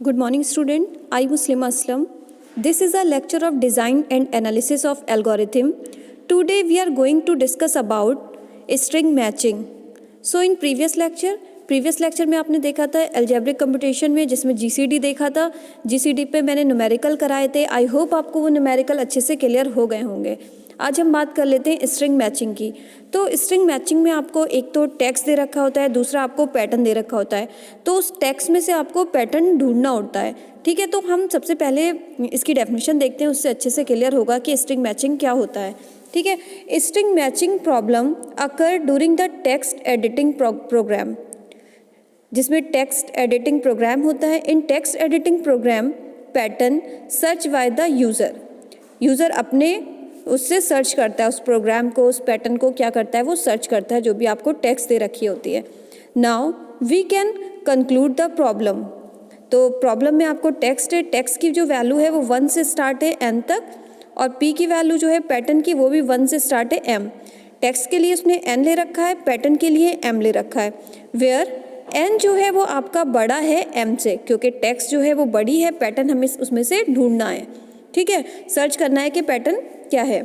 Good morning, student. I Muslima Aslam. This is a lecture of design and analysis of algorithm. Today we are going to discuss about string matching. So in previous lecture में आपने देखा था algebraic computation में, जिसमें GCD देखा था. GCD पे मैंने न्यूमेरिकल कराए थे. आई होप आपको वो न्यूमेरिकल अच्छे से क्लियर हो गए होंगे. आज हम बात कर लेते हैं स्ट्रिंग मैचिंग की. तो स्ट्रिंग मैचिंग में आपको एक तो टेक्स्ट दे रखा होता है, दूसरा आपको पैटर्न दे रखा होता है. तो उस टेक्स्ट में से आपको पैटर्न ढूंढना होता है. ठीक है, तो हम सबसे पहले इसकी डेफिनेशन देखते हैं, उससे अच्छे से क्लियर होगा कि स्ट्रिंग मैचिंग क्या होता है. ठीक है, string matching problem occur during the text editing program, जिसमें टेक्स्ट एडिटिंग प्रोग्राम होता है. In text editing program pattern search by the user अपने उससे सर्च करता है, उस प्रोग्राम को, उस पैटर्न को क्या करता है, वो सर्च करता है जो भी आपको टेक्स्ट दे रखी होती है. Now we can conclude the problem. तो प्रॉब्लम में आपको टेक्स्ट है, टेक्स्ट की जो वैल्यू है वो 1 से स्टार्ट है n तक, और p की वैल्यू जो है पैटर्न की वो भी 1 से स्टार्ट है m. टेक्स्ट के लिए उसने n ले रखा है, पैटर्न के लिए m ले रखा है. वेयर n जो है वो आपका बड़ा है m से, क्योंकि टेक्स्ट जो है वो बड़ी है, पैटर्न हमें उसमें से ढूंढना है. ठीक है, सर्च करना है कि पैटर्न क्या है.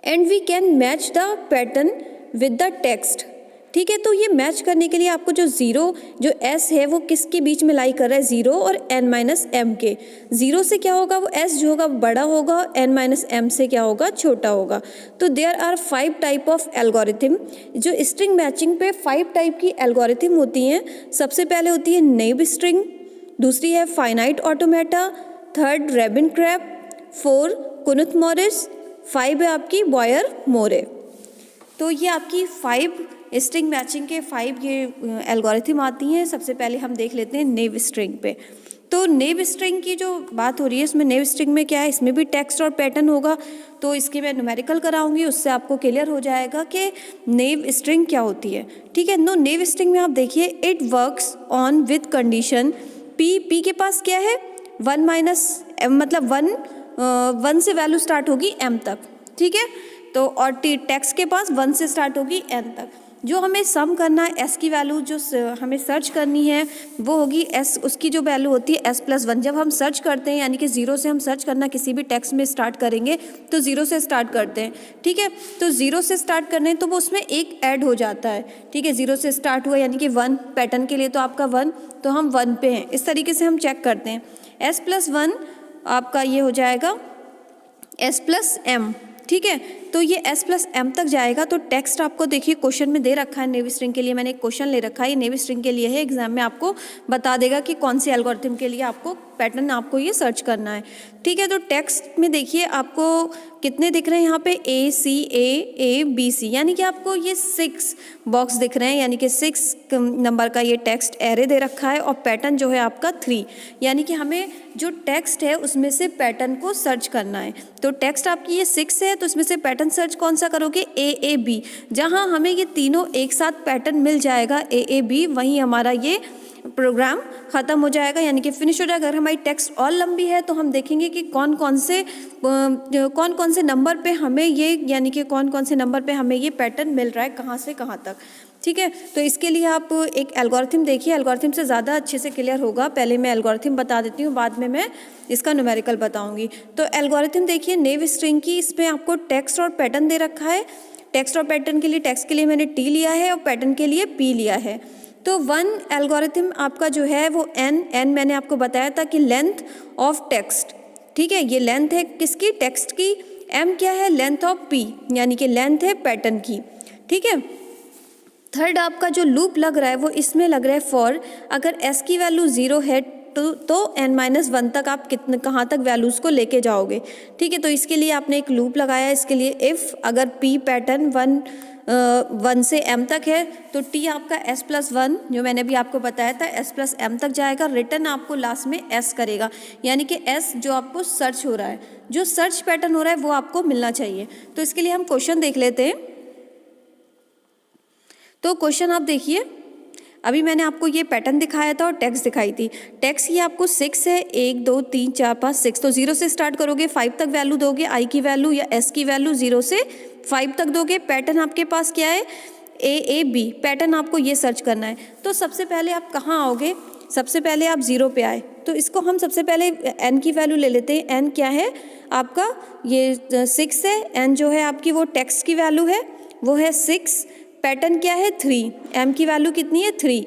And we can match the pattern with the text. ठीक है, तो ये मैच करने के लिए आपको जो s है वो किसके बीच में लाई कर रहा है, 0 और n-m के. 0 से क्या होगा, वो s जो होगा बड़ा होगा, n-m से क्या होगा, छोटा होगा. तो there are 5 type of algorithm. जो स्ट्रिंग मैचिंग पे 5 टाइप की एल्गोरिथम होती हैं. सबसे पहले होती है नेब स्ट्रिंग, दूसरी है finite automata, third Rabin Karp, 4 Knuth Morris, 5 है आपकी बॉयर मोरे. तो ये आपकी 5 स्ट्रिंग मैचिंग के 5 ये एल्गोरिथम आती हैं. सबसे पहले हम देख लेते हैं नेब स्ट्रिंग पे. तो नेब स्ट्रिंग की जो बात हो रही है, इसमें नेब स्ट्रिंग में क्या है, इसमें भी टेक्स्ट और पैटर्न होगा. तो इसके मैं न्यूमेरिकल कराऊंगी, उससे आपको क्लियर हो जाएगा कि नेब स्ट्रिंग क्या होती है. ठीक है, नो नेब स्ट्रिंग में आप देखिए, it works on with condition p के पास क्या है 1 - m, मतलब 1 से वैल्यू स्टार्ट होगी m तक. ठीक है, तो और टेक्स्ट के पास 1 से स्टार्ट होगी n तक. जो हमें सम करना है, s की वैल्यू जो हमें सर्च करनी है वो होगी s, उसकी जो वैल्यू होती है s+1. जब हम सर्च करते हैं, यानी कि 0 से हम सर्च करना किसी भी टेक्स्ट में स्टार्ट करेंगे तो 0 से स्टार्ट करते हैं. ठीक है, तो 0 से स्टार्ट करने तो वो उसमें एक ऐड हो जाता है. ठीक है, 0 से स्टार्ट हुआ यानी कि 1, पैटर्न के लिए तो आपका 1, तो हम 1 पे हैं. इस तरीके से हम चेक करते हैं. s+1 आपका ये हो जाएगा s+m. ठीक है, तो ये s+m तक जाएगा. तो टेक्स्ट आपको देखिए क्वेश्चन में दे रखा है. नेब स्ट्रिंग के लिए मैंने एक क्वेश्चन ले रखा है, ये नेब स्ट्रिंग के लिए है. एग्जाम में आपको बता देगा कि कौन से एल्गोरिथम के लिए आपको पैटर्न आपको ये सर्च करना है. ठीक है, तो टेक्स्ट में देखिए आपको कितने दिख रहे हैं यहाँ पे, A यानी कि आपको ये 6 बॉक्स दिख रहे हैं, यानी कि 6 नंबर का ये टेक्स्ट एरे दे रखा है. और पैटर्न जो है आपका 3, यानी कि हमें जो टेक्स्ट है उसमें से पैटर्न को सर्च करना है. तो टेक्स्ट आपकी ये 6 है, तो इसमें से पैटर्न सर्च कौन सा करोगे, AAB. जहाँ हमें ये तीनों एक साथ पैटर्न मिल जाएगा AAB, वहीं हमारा ये प्रोग्राम ख़त्म हो जाएगा, यानी कि फिनिश हो जाएगा. अगर हमारी टेक्स्ट और लंबी है तो हम देखेंगे कि कौन कौन से नंबर पे हमें ये, यानी कि कौन कौन से नंबर पे हमें ये पैटर्न मिल रहा है, कहाँ से कहाँ तक. ठीक है, तो इसके लिए आप एक एल्गोरिथम देखिए, एल्गोरिथम से ज़्यादा अच्छे से क्लियर होगा. पहले मैं एल्गोरिथम बता देती हूँ, बाद में मैं इसका न्यूमेरिकल बताऊँगी. तो एल्गोरिथम देखिए नेब स्ट्रिंग की, इसमें आपको टेक्स्ट और पैटर्न दे रखा है. टेक्स्ट और पैटर्न के लिए, टेक्स्ट के लिए मैंने T लिया है और पैटर्न के लिए P लिया है. तो 1 एल्गोरिथम आपका जो है वो n मैंने आपको बताया था कि लेंथ ऑफ टेक्स्ट. ठीक है, ये लेंथ है किसकी, टेक्स्ट की. m क्या है, लेंथ ऑफ p, यानी कि लेंथ है पैटर्न की. ठीक है, थर्ड आपका जो लूप लग रहा है वो इसमें लग रहा है फॉर. अगर s की वैल्यू 0 है तो n-1 तक आप कहाँ तक वैल्यूज़ को लेके जाओगे. ठीक है, तो इसके लिए आपने एक लूप लगाया. इसके लिए इफ़ अगर p पैटर्न 1 से m तक है तो t आपका s+1, जो मैंने भी आपको बताया था, s+m तक जाएगा. रिटर्न आपको लास्ट में s करेगा, यानी कि s जो आपको सर्च हो रहा है, जो सर्च पैटर्न हो रहा है वो आपको मिलना चाहिए. तो इसके लिए हम क्वेश्चन देख लेते हैं. तो क्वेश्चन आप देखिए, अभी मैंने आपको ये पैटर्न दिखाया था और टेक्स्ट दिखाई थी. टेक्स्ट ये आपको 6 है, 1 2 3 4 5 6. तो 0 से स्टार्ट करोगे, 5 तक वैल्यू दोगे, i की वैल्यू या s की वैल्यू 0 से 5 तक दोगे. पैटर्न आपके पास क्या है, AAB. पैटर्न आपको ये सर्च करना है. तो सबसे पहले आप कहाँ आओगे, सबसे पहले आप 0 पे आए, तो इसको हम सबसे पहले n की वैल्यू ले लेते हैं। n क्या है आपका, ये 6 है। n जो है आपकी वो टेक्स्ट की वैल्यू है, वो है 6। पैटर्न क्या है 3, m की वैल्यू कितनी है 3।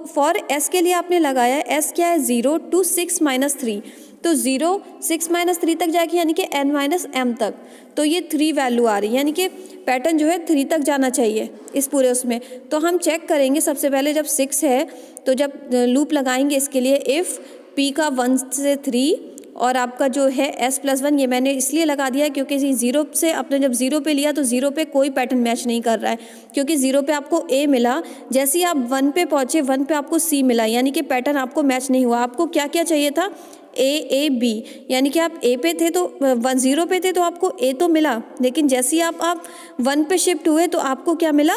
फॉर s के लिए आपने लगाया है, s क्या है 0 to 6 - 3, तो 0 6 - 3 तक जाएगी, यानी कि n - m तक, तो ये 3 वैल्यू आ रही है, यानी कि पैटर्न जो है 3 तक जाना चाहिए इस पूरे उसमें। तो हम चेक करेंगे सबसे पहले, जब 6 है तो जब लूप लगाएंगे इसके लिए, इफ़ p का 1 से 3 और आपका जो है s+1, ये मैंने इसलिए लगा दिया है क्योंकि 0 से आपने जब 0 पे लिया तो 0 पे कोई पैटर्न मैच नहीं कर रहा है, क्योंकि 0 पे आपको a मिला, जैसे ही आप 1 पे पहुँचे 1 पे आपको c मिला, यानी कि पैटर्न आपको मैच नहीं हुआ। आपको क्या क्या चाहिए था, a b, यानी कि आप a पे थे तो 0 पे थे तो आपको a तो मिला, लेकिन जैसे ही आप 1 पे शिफ्ट हुए तो आपको क्या मिला,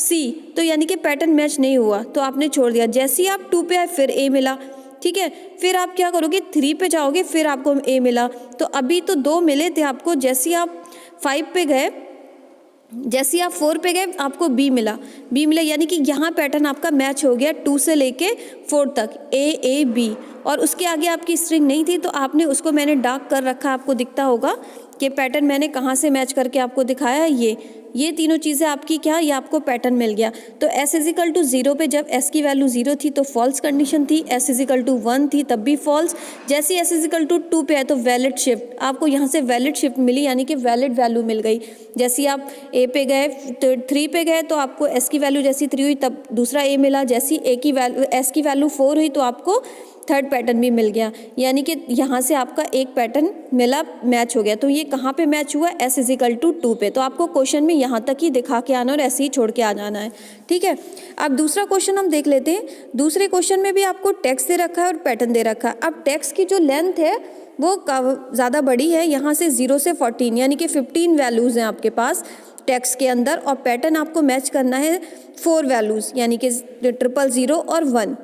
c, तो यानी कि पैटर्न मैच नहीं हुआ तो आपने छोड़ दिया। जैसे ही आप 2 पे आए फिर a मिला, ठीक है, फिर आप क्या करोगे 3 पे जाओगे, फिर आपको a मिला, तो अभी तो 2 मिले थे आपको। जैसे ही आप 5 पे गए, जैसे ही आप 4 पे गए आपको b मिला, यानी कि यहाँ पैटर्न आपका मैच हो गया 2 से लेके 4 तक, a b, और उसके आगे आपकी स्ट्रिंग नहीं थी तो आपने उसको, मैंने डार्क कर रखा, आपको दिखता होगा कि पैटर्न मैंने कहाँ से मैच करके आपको दिखाया। ये तीनों चीज़ें आपकी क्या, ये आपको पैटर्न मिल गया। तो s = 0 पे जब s की वैल्यू 0 थी तो फॉल्स कंडीशन थी, s = 1 थी तब भी फॉल्स। जैसे s = 2 पे है तो वैलिड शिफ्ट, आपको यहाँ से वैलिड शिफ्ट मिली, यानी कि वैलिड वैल्यू मिल गई। जैसे ही आप a पे गए तो 3 पे गए तो आपको s की वैल्यू जैसी 3 हुई तब दूसरा a मिला, जैसी s की वैल्यू 4 हुई तो आपको थर्ड पैटर्न भी मिल गया, यानी कि यहाँ से आपका एक पैटर्न मिला, मैच हो गया। तो ये कहाँ पे मैच हुआ, s = 2 पे। तो आपको क्वेश्चन में यहाँ तक ही दिखा के आना और ऐसे ही छोड़ के आ जाना है, ठीक है। अब दूसरा क्वेश्चन हम देख लेते हैं। दूसरे क्वेश्चन में भी आपको टेक्स्ट दे रखा है और पैटर्न दे रखा है। अब टेक्स्ट की जो लेंथ है वो ज़्यादा बड़ी है, यहाँ से 0 से 14, यानी कि 15 वैल्यूज़ हैं आपके पास टेक्स्ट के अंदर, और पैटर्न आपको मैच करना है 4 वैल्यूज़, यानी कि 000 और 1।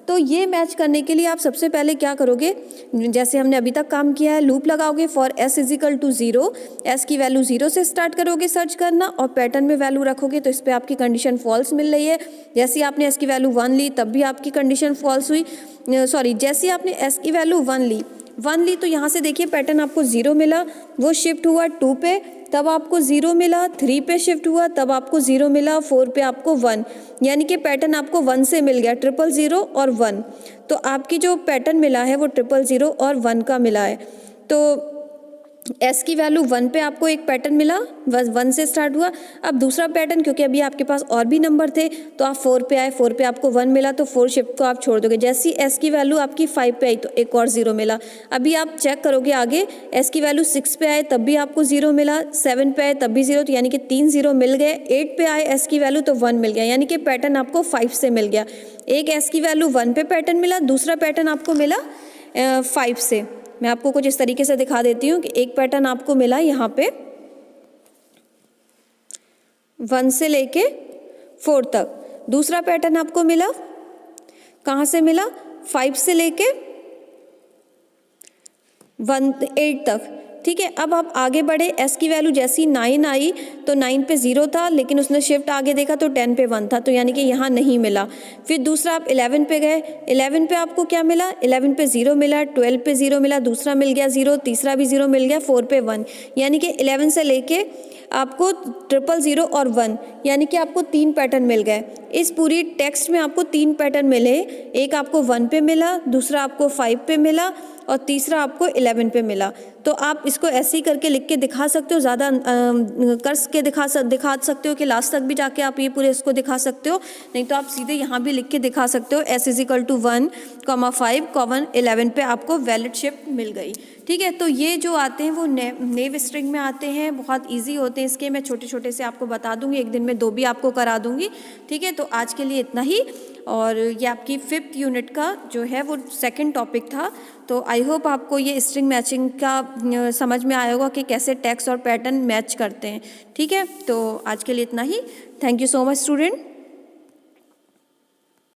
तो ये मैच करने के लिए आप सबसे पहले क्या करोगे, जैसे हमने अभी तक काम किया है, लूप लगाओगे फॉर s = 0, s की वैल्यू 0 से स्टार्ट करोगे सर्च करना और पैटर्न में वैल्यू रखोगे, तो इस पर आपकी कंडीशन फॉल्स मिल रही है। जैसे ही आपने s की वैल्यू 1 ली तब भी आपकी कंडीशन फॉल्स हुई, जैसे ही आपने s की वैल्यू 1 ली तो यहाँ से देखिए पैटर्न आपको 0 मिला, वो शिफ्ट हुआ 2 पे तब आपको 0 मिला, 3 पे शिफ्ट हुआ तब आपको 0 मिला, 4 पे आपको 1, यानी कि पैटर्न आपको 1 से मिल गया, 000 और 1। तो आपकी जो पैटर्न मिला है वो 000 और 1 का मिला है। तो s की वैल्यू 1 पे आपको एक पैटर्न मिला, 1 से स्टार्ट हुआ। अब दूसरा पैटर्न, क्योंकि अभी आपके पास और भी नंबर थे तो आप 4 पे आए, 4 पे आपको 1 मिला तो 4 शिफ्ट को आप छोड़ दोगे। जैसी s की वैल्यू आपकी 5 पे आई तो एक और 0 मिला। अभी आप चेक करोगे आगे, s की वैल्यू 6 पे आए तब भी आपको 0 मिला, 7 पे आए तब भी 0, तो यानी कि 3 0 मिल गए। 8 पे आए s की वैल्यू तो 1 मिल गया, यानी कि पैटर्न आपको 5 से मिल गया। एक s की वैल्यू 1 पे पैटर्न मिला, दूसरा पैटर्न आपको मिला 5 से। मैं आपको कुछ इस तरीके से दिखा देती हूँ कि एक पैटर्न आपको मिला यहाँ पे 1 से लेके 4 तक, दूसरा पैटर्न आपको मिला कहाँ से मिला, 5 से लेके 8 तक, ठीक है। अब आप आगे बढ़े, s की वैल्यू जैसी 9 आई तो 9 पे 0 था, लेकिन उसने शिफ्ट आगे देखा तो 10 पे 1 था, तो यानी कि यहाँ नहीं मिला। फिर दूसरा आप 11 पे गए, 11 पे आपको क्या मिला, 11 पे 0 मिला, 12 पे 0 मिला, दूसरा मिल गया 0, तीसरा भी 0 मिल गया, 4 पे 1, यानी कि 11 से लेके आपको 000 और 1, यानी कि आपको 3 पैटर्न मिल गए। इस पूरी टेक्स्ट में आपको 3 पैटर्न मिले, एक आपको 1 पे मिला, दूसरा आपको 5 पे मिला और तीसरा आपको 11 पे मिला। तो आप इसको ऐसे ही करके लिख के दिखा सकते हो, ज़्यादा करके दिखा सकते हो कि लास्ट तक भी जाके आप ये पूरे इसको दिखा सकते हो, नहीं तो आप सीधे यहाँ भी लिख के दिखा सकते हो s = 1, 5, 11 पे आपको वैलिड शिफ्ट मिल गई, ठीक है। तो ये जो आते हैं वो नेव स्ट्रिंग में आते हैं, बहुत ईजी होते हैं इसके, मैं छोटे छोटे से आपको बता दूंगी, एक दिन में 2 भी आपको करा दूंगी, ठीक है। तो आज के लिए इतना ही, और ये आपकी 5th यूनिट का जो है वो 2nd टॉपिक था। तो आई होप आपको ये स्ट्रिंग मैचिंग का समझ में आया होगा कि कैसे टेक्स्ट और पैटर्न मैच करते हैं, ठीक है। तो आज के लिए इतना ही, thank you so much student.